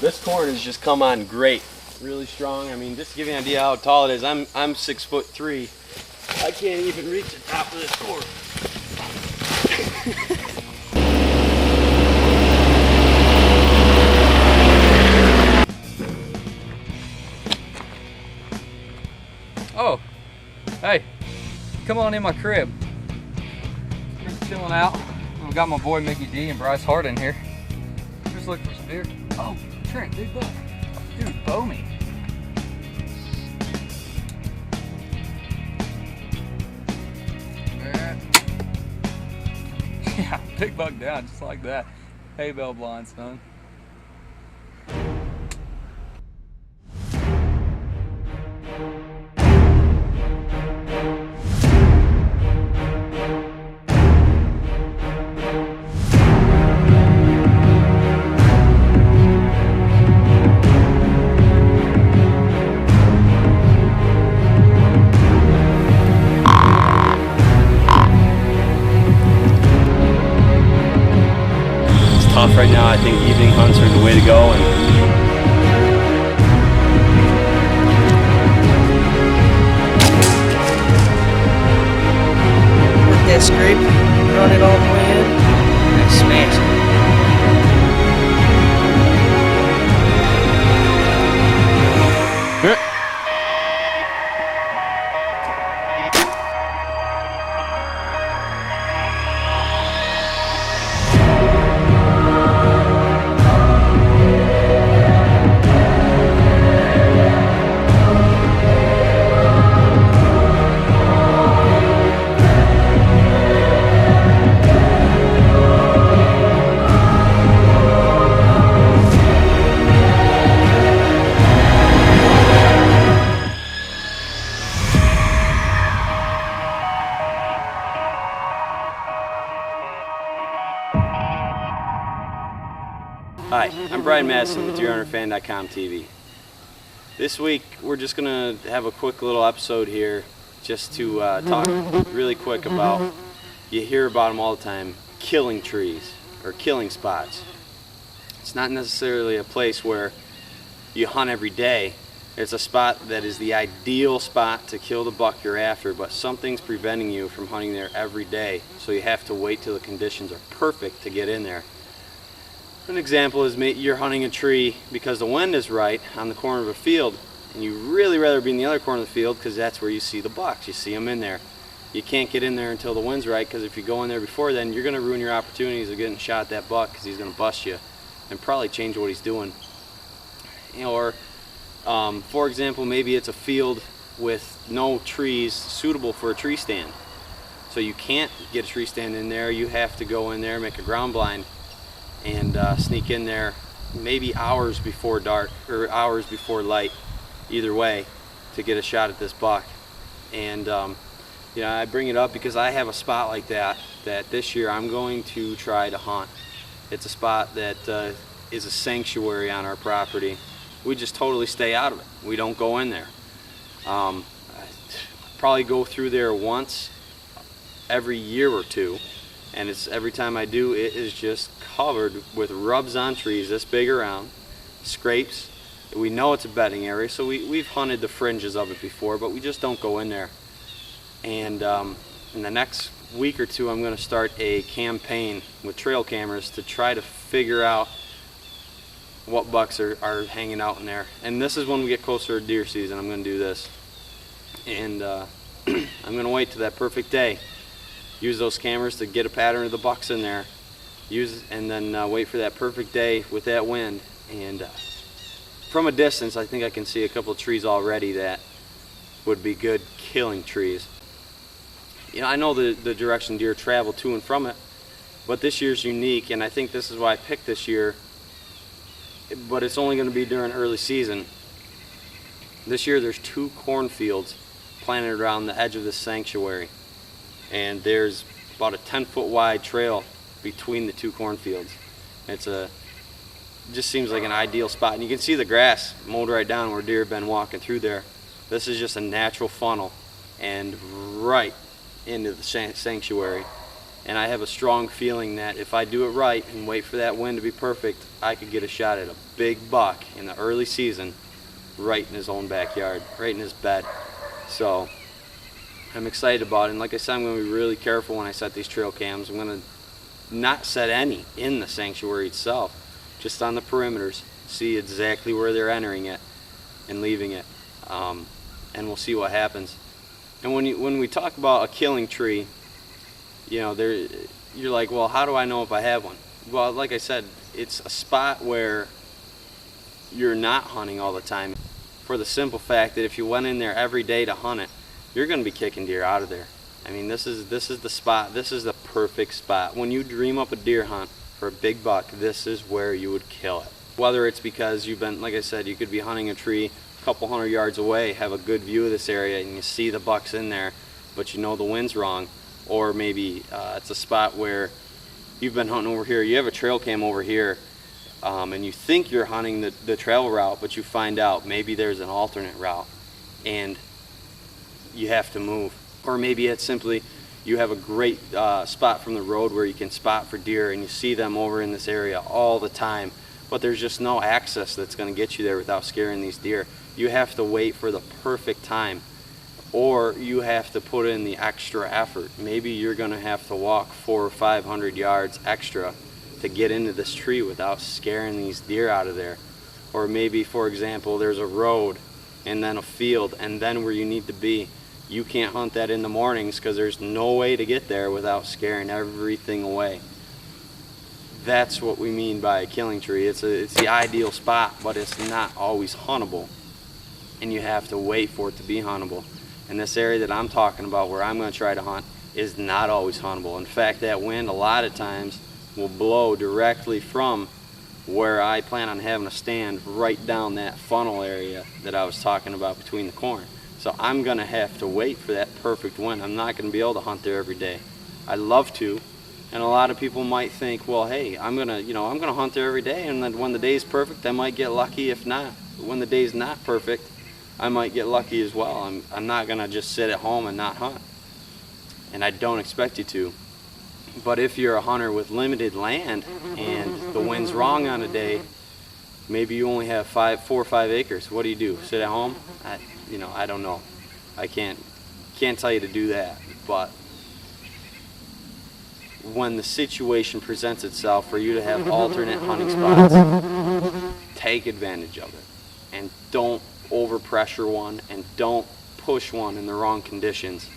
This corn has just come on great, really strong. I mean, just to give you an idea how tall it is, I'm 6'3". I can't even reach the top of this corn. Oh, hey, come on in my crib. We're just chilling out. I've got my boy Mickey D and Bryce Hart in here. Just looking for some deer. Oh, Trent, big buck. Dude, bow me. Yeah, big buck down, just like that. Hay bale blind, son. Tough right now. I think evening hunts are the way to go. Work that scrape, run it all the way in, and smash it. Hi, I'm Brian Madison with DeerHunterFan.com TV. This week we're just going to have a quick little episode here just to talk really quick about, you hear about them all the time, killing trees or killing spots. It's not necessarily a place where you hunt every day. It's a spot that is the ideal spot to kill the buck you're after, but something's preventing you from hunting there every day, so you have to wait till the conditions are perfect to get in there. An example is you're hunting a tree because the wind is right on the corner of a field, and you really rather be in the other corner of the field because that's where you see the bucks. You see them in there. You can't get in there until the wind's right, because if you go in there before then, you're going to ruin your opportunities of getting shot at that buck, because he's going to bust you and probably change what he's doing. Or, for example, maybe it's a field with no trees suitable for a tree stand. So you can't get a tree stand in there. You have to go in there, make a ground blind, and sneak in there maybe hours before dark or hours before light, either way, to get a shot at this buck. And you know, I bring it up because I have a spot like that this year I'm going to try to hunt. It's a spot that is a sanctuary on our property. We just totally stay out of it. We don't go in there. I probably go through there once every year or two, and it's every time I do, it is just covered with rubs on trees this big around, scrapes. We know it's a bedding area, so we've hunted the fringes of it before, but we just don't go in there. And in the next week or two, I'm going to start a campaign with trail cameras to try to figure out what bucks are hanging out in there. And this is when we get closer to deer season. I'm going to do this, and I'm going to wait to that perfect day. Use those cameras to get a pattern of the bucks in there. And then wait for that perfect day with that wind. And from a distance, I think I can see a couple of trees already that would be good killing trees. You know, I know the direction deer travel to and from it, but this year's unique, and I think this is why I picked this year. But it's only going to be during early season. This year there's 2 cornfields planted around the edge of this sanctuary, and there's about a 10-foot wide trail between the 2 cornfields. It just seems like an ideal spot, and you can see the grass mowed right down where deer have been walking through there. This is just a natural funnel and right into the sanctuary. And I have a strong feeling that if I do it right and wait for that wind to be perfect, I could get a shot at a big buck in the early season right in his own backyard, right in his bed. So I'm excited about it. And like I said, I'm going to be really careful when I set these trail cams. I'm going to not set any in the sanctuary itself, just on the perimeters, see exactly where they're entering it and leaving it, and we'll see what happens. And when we talk about a killing tree, you know, you're like, well, how do I know if I have one? Well, like I said, it's a spot where you're not hunting all the time, for the simple fact that if you went in there every day to hunt it, you're going to be kicking deer out of there. I mean, this is the spot. This is the perfect spot. When you dream up a deer hunt for a big buck, this is where you would kill it. Whether it's because you've been, like I said, you could be hunting a tree a couple hundred yards away, have a good view of this area, and you see the bucks in there, but you know the wind's wrong. Or maybe it's a spot where you've been hunting over here, you have a trail cam over here, and you think you're hunting the travel route, but you find out maybe there's an alternate route and you have to move. Or maybe it's simply you have a great spot from the road where you can spot for deer and you see them over in this area all the time, but there's just no access that's going to get you there without scaring these deer. You have to wait for the perfect time, or you have to put in the extra effort. Maybe you're going to have to walk 400 or 500 yards extra to get into this tree without scaring these deer out of there. Or maybe, for example, there's a road and then a field, and then where you need to be, you can't hunt that in the mornings because there's no way to get there without scaring everything away. That's what we mean by a killing tree. It's the ideal spot, but it's not always huntable, and you have to wait for it to be huntable. And this area that I'm talking about, where I'm going to try to hunt, is not always huntable. In fact, that wind a lot of times will blow directly from where I plan on having a stand right down that funnel area that I was talking about between the corn. So I'm going to have to wait for that perfect wind. I'm not going to be able to hunt there every day. I'd love to, and a lot of people might think, well, hey, I'm going to hunt there every day, and then when the day's perfect, I might get lucky. If not, when the day's not perfect, I might get lucky as well. I'm not going to just sit at home and not hunt. And I don't expect you to. But if you're a hunter with limited land and the wind's wrong on a day, maybe you only have 4 or 5 acres. What do? Sit at home? I don't know. I can't tell you to do that. But when the situation presents itself for you to have alternate hunting spots, take advantage of it. And don't overpressure one, and don't push one in the wrong conditions,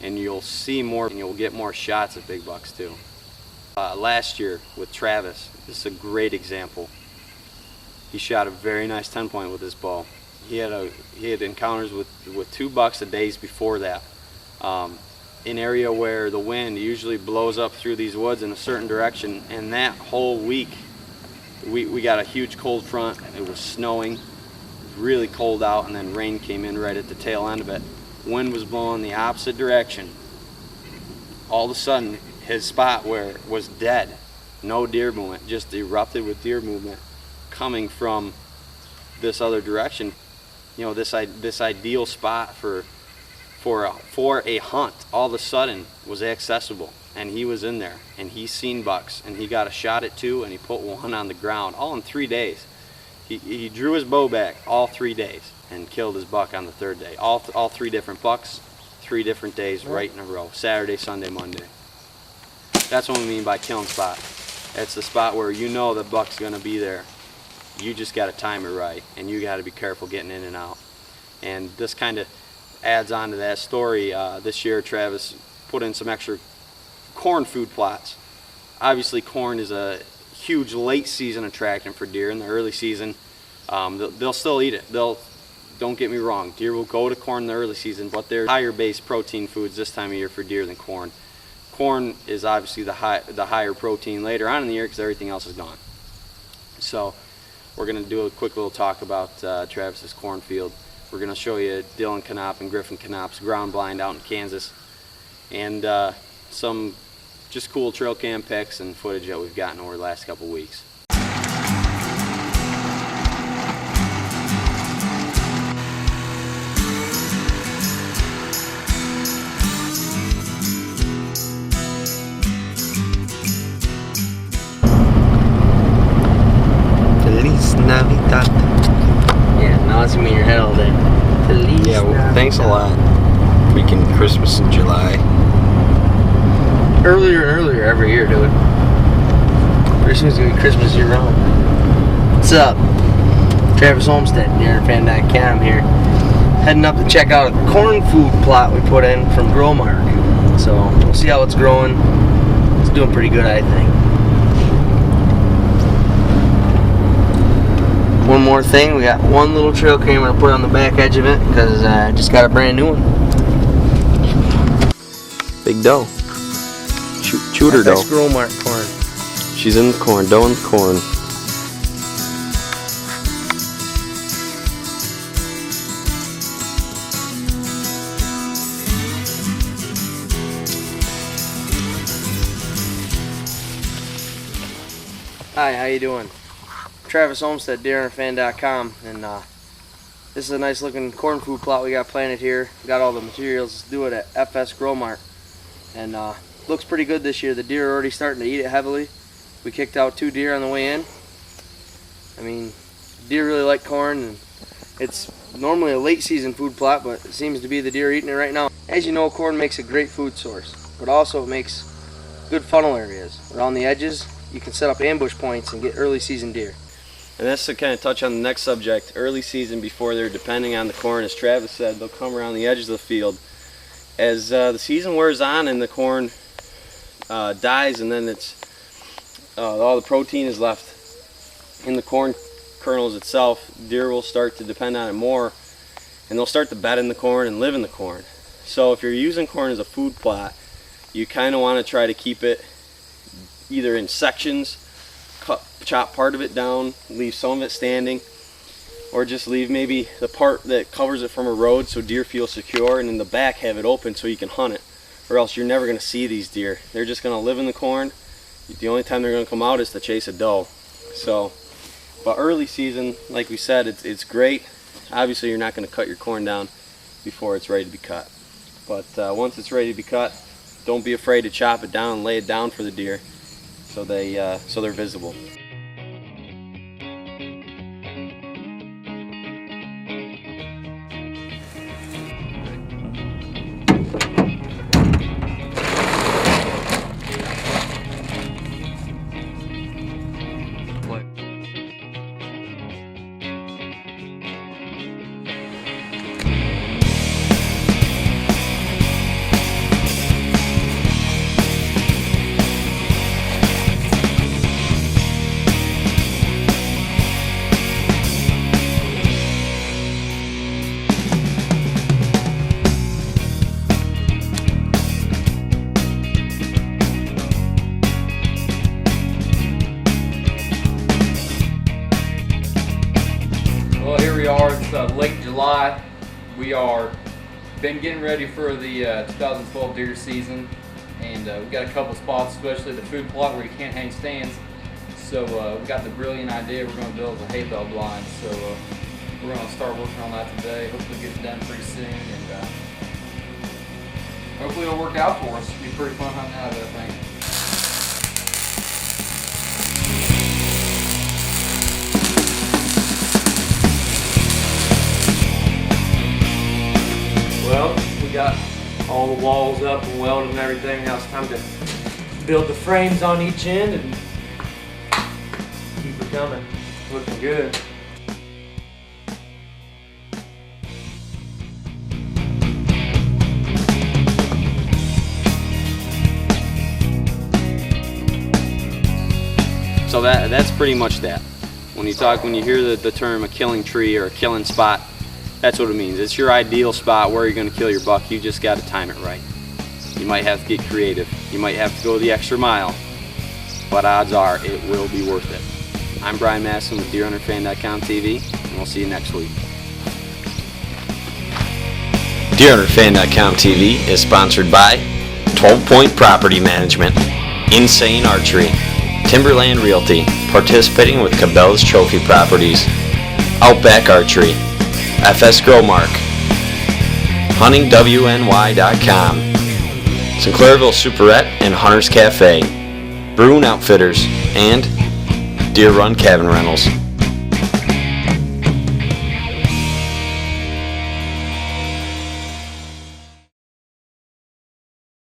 and you'll see more, and you'll get more shots at big bucks too. Last year with Travis, this is a great example. He shot a very nice 10-point with his bow. He had encounters with 2 bucks the days before that. An area where the wind usually blows up through these woods in a certain direction, and that whole week we got a huge cold front. It was snowing, really cold out, and then rain came in right at the tail end of it. Wind was blowing the opposite direction. All of a sudden, his spot where it was dead, no deer movement, just erupted with deer movement coming from this other direction. You know, this ideal spot for a hunt all of a sudden was accessible, and he was in there, and he seen bucks, and he got a shot at 2, and he put 1 on the ground, all in 3 days. He drew his bow back all 3 days and killed his buck on the 3rd day. All 3 different bucks, 3 different days right in a row. Saturday, Sunday, Monday. That's what we mean by killing spot. It's the spot where you know the buck's going to be there. You just got to time it right, and you got to be careful getting in and out. And this kind of adds on to that story. This year, Travis put in some extra corn food plots. Obviously, corn is a huge late season attractant for deer. In the early season, they'll still eat it. Don't get me wrong, deer will go to corn in the early season, but they're higher base protein foods this time of year for deer than corn. Corn is obviously the higher protein later on in the year because everything else is gone. So we're going to do a quick little talk about Travis's cornfield. We're going to show you Dylan Knopp and Griffin Knopp's ground blind out in Kansas, and some just cool trail cam pics and footage that we've gotten over the last couple weeks. Done. Yeah, now it's gonna be in your head all day. Feliz Yeah, well, Navidad. thanks a lot. Freaking Christmas in July. Earlier and earlier every year, dude. Pretty soon it's gonna be Christmas year round. What's up? Travis Olmstead, DeerHunterFan.com here. Heading up to check out a corn food plot we put in from Growmark. So we'll see how it's growing. It's doing pretty good, I think. One more thing, we got one little trail camera to put on the back edge of it because I just got a brand new one. Big doe. Shoot her doe. That's Growmark corn. She's in the corn. Doe in the corn. Hi, how you doing? Travis Olmstead, DeerHunterFan.com, and this is a nice looking corn food plot we got planted here. Got all the materials to do it at FS Growmark, and looks pretty good this year. The deer are already starting to eat it heavily. We kicked out 2 deer on the way in. I mean, deer really like corn, and it's normally a late season food plot, but it seems to be the deer eating it right now. As you know, corn makes a great food source, but also it makes good funnel areas. Around the edges, you can set up ambush points and get early season deer. And that's to kind of touch on the next subject. Early season, before they're depending on the corn, as Travis said, they'll come around the edges of the field. As the season wears on and the corn dies, and then it's all the protein is left in the corn kernels itself, deer will start to depend on it more, and they'll start to bed in the corn and live in the corn. So if you're using corn as a food plot, you kind of want to try to keep it either in sections, chop part of it down, leave some of it standing, or just leave maybe the part that covers it from a road so deer feel secure, and in the back have it open so you can hunt it, or else you're never going to see these deer. They're just going to live in the corn. The only time they're going to come out is to chase a doe. So, but early season, like we said, it's great. Obviously you're not going to cut your corn down before it's ready to be cut, but once it's ready to be cut, don't be afraid to chop it down and lay it down for the deer so they're visible. Well, here we are. It's late July. We are been getting ready for the 2012 deer season, and we've got a couple spots, especially the food plot where you can't hang stands. So we got the brilliant idea. We're going to build a hay bale blind. So we're going to start working on that today. Hopefully get it done pretty soon, and hopefully it'll work out for us. It'll be pretty fun hunting out of it, I think. Well, we got all the walls up and welded and everything. Now it's time to build the frames on each end and keep it coming. Looking good. So that's pretty much that. When you hear the term a killing tree or a killing spot, that's what it means. It's your ideal spot where you're going to kill your buck. You just got to time it right. You might have to get creative. You might have to go the extra mile, but odds are it will be worth it. I'm Brian Masson with DeerHunterFan.com TV, and we'll see you next week. DeerHunterFan.com TV is sponsored by 12 Point Property Management, Insane Archery, Timberland Realty, participating with Cabela's Trophy Properties, Outback Archery, FS Growmark, HuntingWNY.com, Sinclairville Superette and Hunter's Cafe, Bruin Outfitters, and Deer Run Cabin Rentals.